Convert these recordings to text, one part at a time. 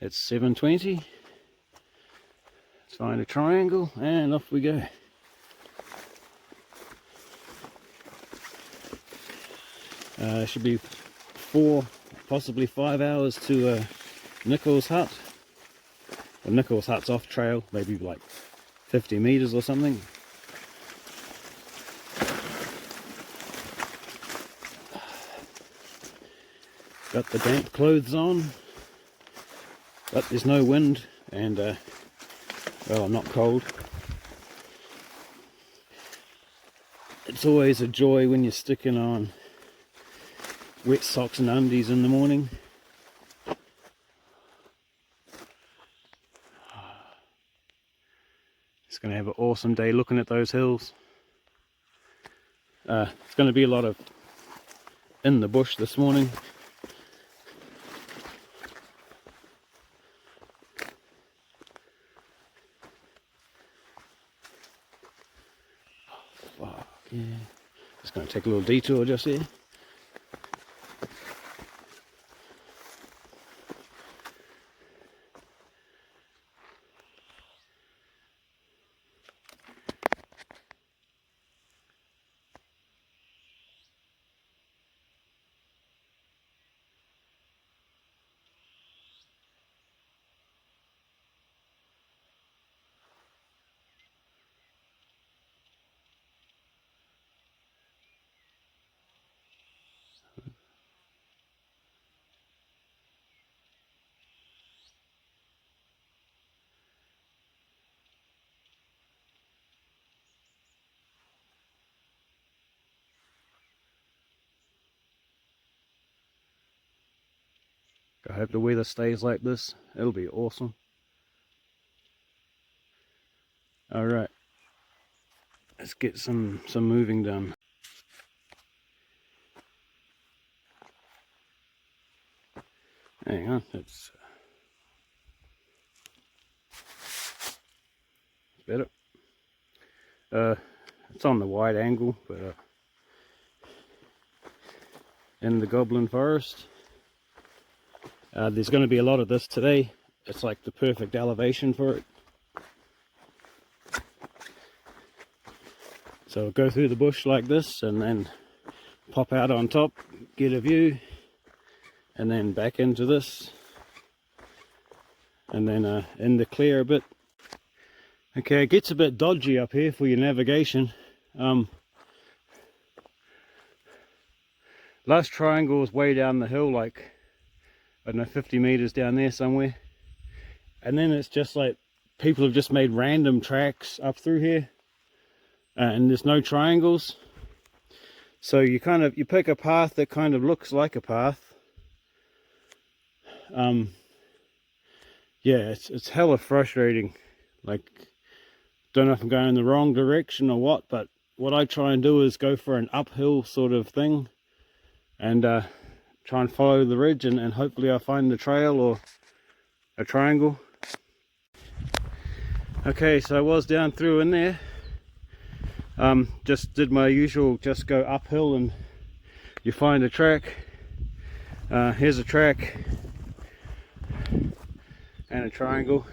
It's 7:20. Let's find a triangle and off we go. Should be 4, possibly 5 hours to Nicholes hut. Well, Nicholes hut's off trail, maybe like 50 meters or something. Got the damp clothes on, but there's no wind and well, I'm not cold. It's always a joy when you're sticking on wet socks and undies in the morning. It's going to have an awesome day looking at those hills. It's going to be a lot of in the bush this morning. Fuck, yeah. Just going to take a little detour just here. I hope the weather stays like this. It'll be awesome. Alright, let's get some moving done. Hang on, it's better. It's on the wide angle, but in the Goblin Forest. There's going to be a lot of this today. It's like the perfect elevation for it. So I'll go through the bush like this and then pop out on top, get a view, and then back into this, and then in the clear a bit. Okay, it gets a bit dodgy up here for your navigation. Last triangle was way down the hill, like I don't know, 50 meters down there somewhere, and then it's just like people have just made random tracks up through here, and there's no triangles. So you pick a path that kind of looks like a path. Yeah, it's hella frustrating. Like, don't know if I'm going in the wrong direction or what, but what I try and do is go for an uphill sort of thing and try and follow the ridge, and hopefully I find the trail or a triangle. Okay, so I was down through in there. Just did my usual, just go uphill and you find a track. Here's a track and a triangle.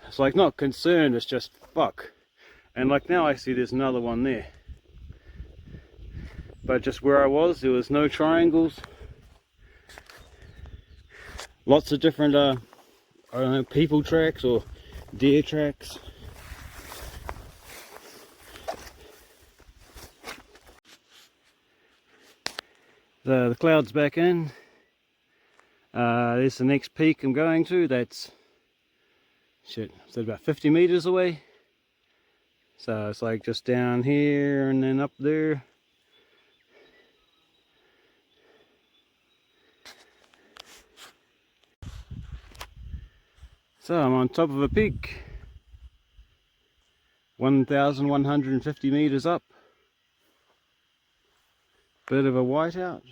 It's like not concerned, it's just fuck. And like now I see there's another one there. But just where I was, there was no triangles. Lots of different, I don't know, people tracks or deer tracks. The cloud's back in. There's the next peak I'm going to. That's, shit, is that about 50 meters away? So it's like just down here and then up there. So I'm on top of a peak, 1,150 meters up. Bit of a whiteout.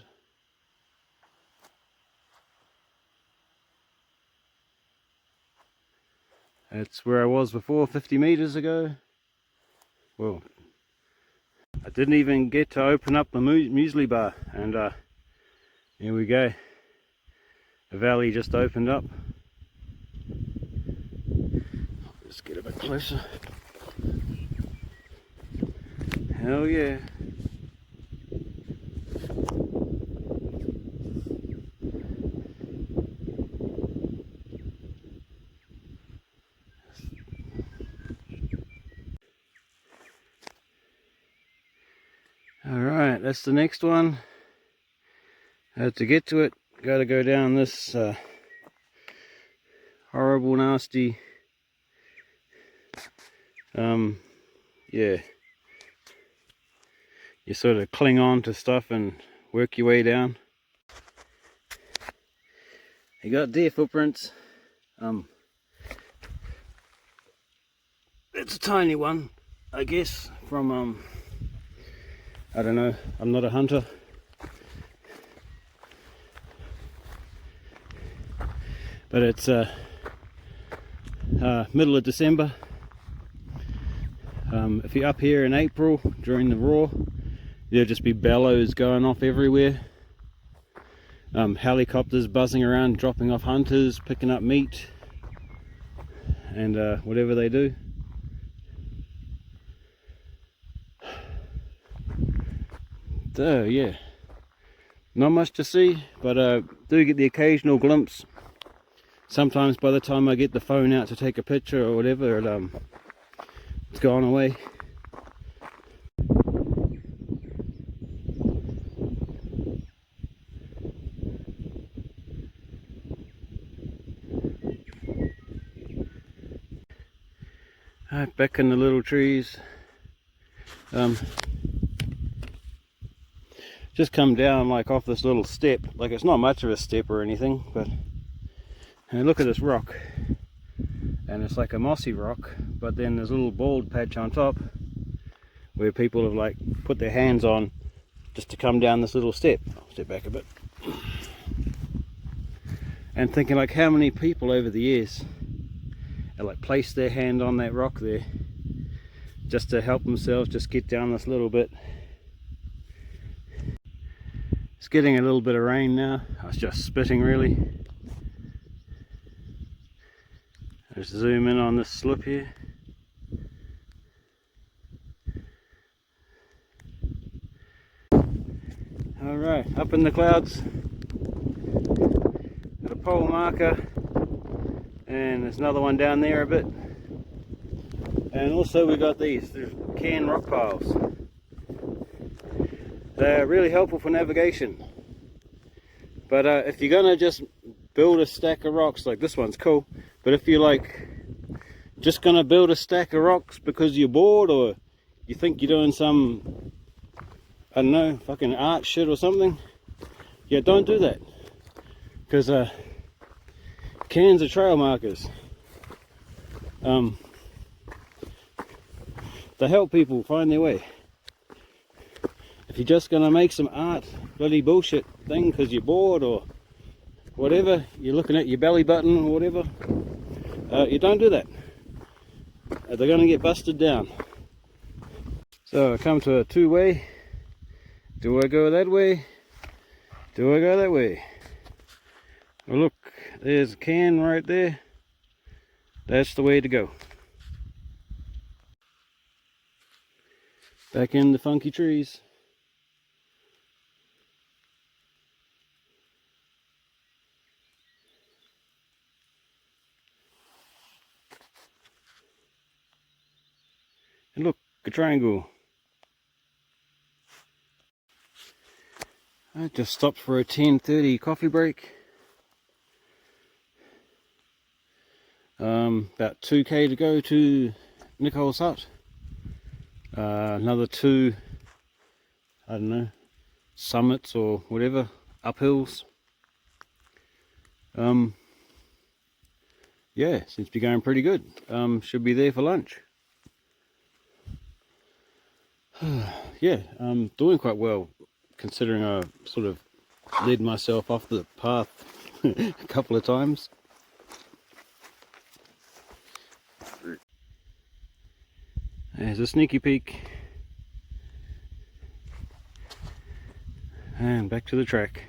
That's where I was before, 50 meters ago. Well, I didn't even get to open up the muesli bar, and here we go. the valley just opened up. Let's get a bit closer. Hell yeah. Alright, that's the next one. To get to it, got to go down this horrible, nasty, yeah, you sort of cling on to stuff and work your way down. You got deer footprints. It's a tiny one, I guess, from I don't know, I'm not a hunter. But it's middle of December. If you're up here in April during the raw, there'll just be bellows going off everywhere. Helicopters buzzing around, dropping off hunters, picking up meat, and whatever they do. So yeah, not much to see, but do get the occasional glimpse. Sometimes by the time I get the phone out to take a picture or whatever, it's gone away. Back in the little trees. Just come down like off this little step. Like, it's not much of a step or anything, but look at this rock. And it's like a mossy rock, but then there's a little bald patch on top where people have like put their hands on just to come down this little step. I'll step back a bit. And thinking like how many people over the years have like placed their hand on that rock there just to help themselves just get down this little bit. It's getting a little bit of rain now. I was just spitting really. Just zoom in on this slip here. Alright, up in the clouds. Got a pole marker. And there's another one down there a bit. And also we got these, they're can rock piles. They're really helpful for navigation. But if you're gonna just build a stack of rocks, like this one's cool, but if you're like just gonna build a stack of rocks because you're bored or you think you're doing some, I don't know, fucking art shit or something, yeah, don't do that. Because cans are trail markers. They help people find their way. If you're just gonna make some art bloody bullshit thing because you're bored or whatever, you're looking at your belly button or whatever, you don't do that. They're gonna get busted down. So I come to a two-way. Do I go that way? Do I go that way? Well, look, there's a can right there. That's the way to go. Back in the funky trees. And look, a triangle. I just stopped for a 10:30 coffee break. About 2k to go to Nicholes hut. Another 2, I don't know, summits or whatever, uphills. Yeah, seems to be going pretty good. Should be there for lunch. Yeah, I'm doing quite well considering I sort of led myself off the path a couple of times. There's a sneaky peek. And back to the track.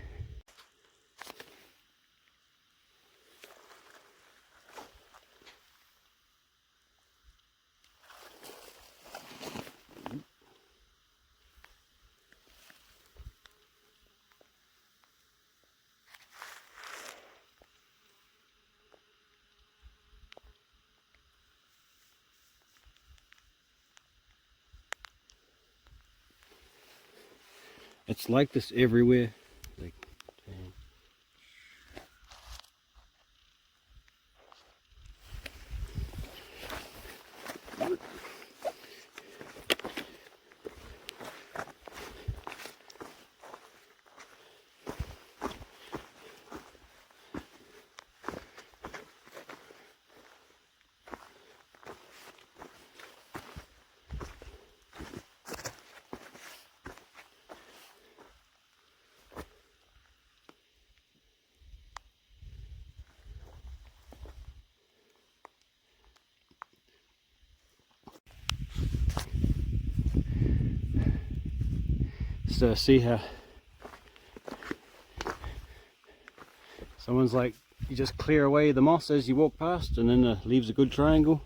It's like this everywhere. Like, so see how someone's like, you just clear away the moss as you walk past, and then it leaves a good triangle.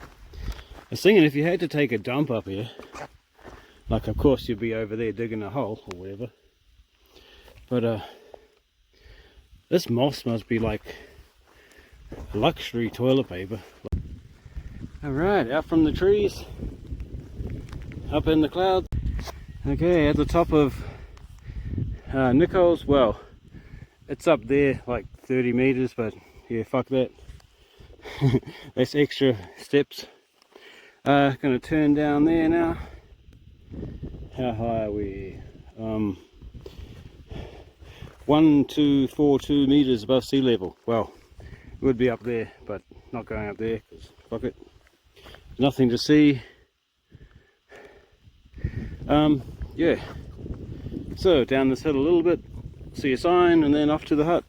I was thinking if you had to take a dump up here, like of course you'd be over there digging a hole or whatever, but this moss must be like luxury toilet paper. Alright, out from the trees, up in the clouds. Okay, at the top of Nicholes. Well, it's up there like 30 meters, but yeah, fuck that. That's extra steps. Gonna turn down there now. How high are we? 1242 meters above sea level. Well, it would be up there, but not going up there because fuck it. Nothing to see. Yeah. So down this hill a little bit, see a sign, and then off to the hut.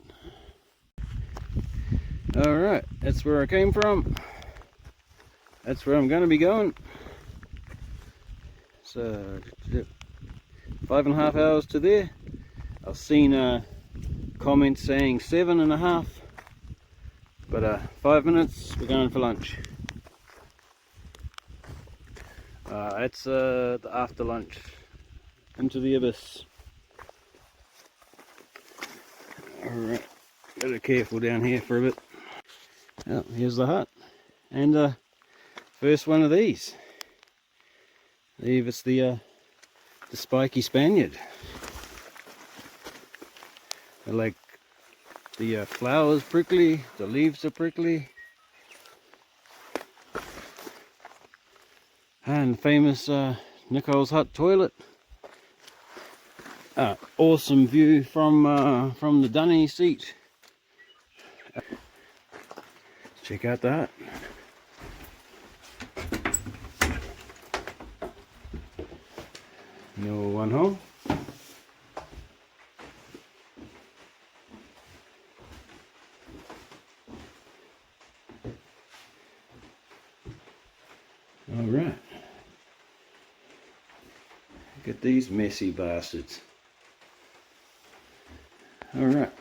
Alright, that's where I came from. That's where I'm going to be going. So 5.5 hours to there. I've seen comments saying 7.5, but 5 minutes, we're going for lunch. It's the after lunch, into the abyss. Alright, better careful down here for a bit. Well, here's the hut, and first one of these. I believe it's the spiky Spaniard. They're like, the flowers prickly, the leaves are prickly, and famous Nicholes hut toilet. Awesome view from the dunny seat. Check out the hut. No one home. All right. Look at these messy bastards. All right.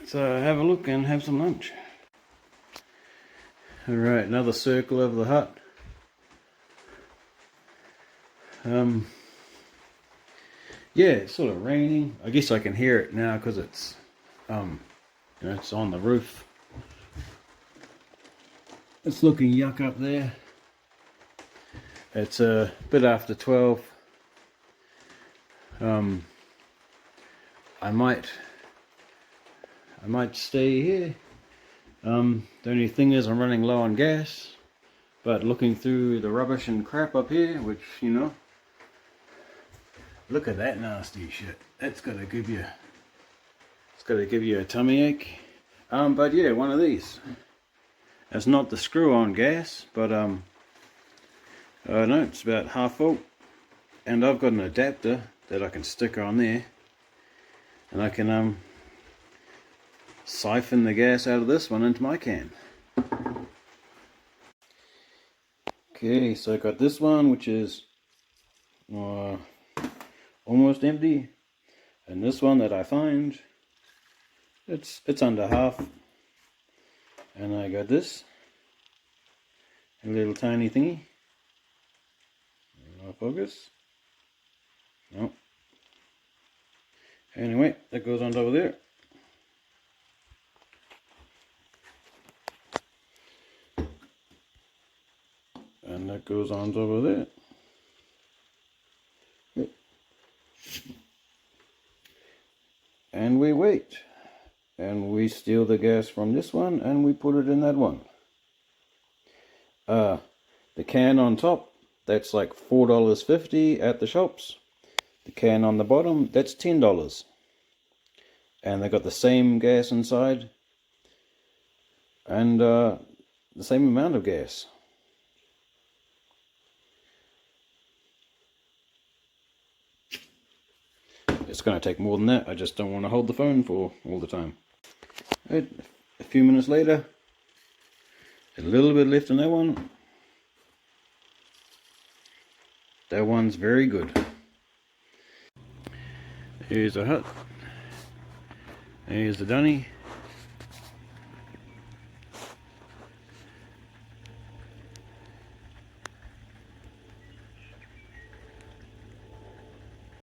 So have a look and have some lunch. All right, another circle of the hut. Yeah, it's sort of raining. I guess I can hear it now because it's it's on the roof. It's looking yuck up there. It's a bit after 12. I might stay here. The only thing is I'm running low on gas, but looking through the rubbish and crap up here, which, you know, look at that nasty shit. That's gotta give you, it's gotta give you a tummy ache. But yeah, one of these. It's not the screw-on gas, but no, it's about half full, and I've got an adapter that I can stick on there, and I can siphon the gas out of this one into my can. Okay, so I got this one, which is almost empty, and this one that I find, it's under half, and I got this, a little tiny thingy. No focus. No. Anyway, that goes on over there. And that goes on over there. and we wait. And we steal the gas from this one and we put it in that one. The can on top, that's like $4.50 at the shops. The can on the bottom, that's $10. And they got the same gas inside and the same amount of gas. It's going to take more than that. I just don't want to hold the phone for all the time. Right, a few minutes later, a little bit left in that one. That one's very good. Here's a hut. Here's the dunny.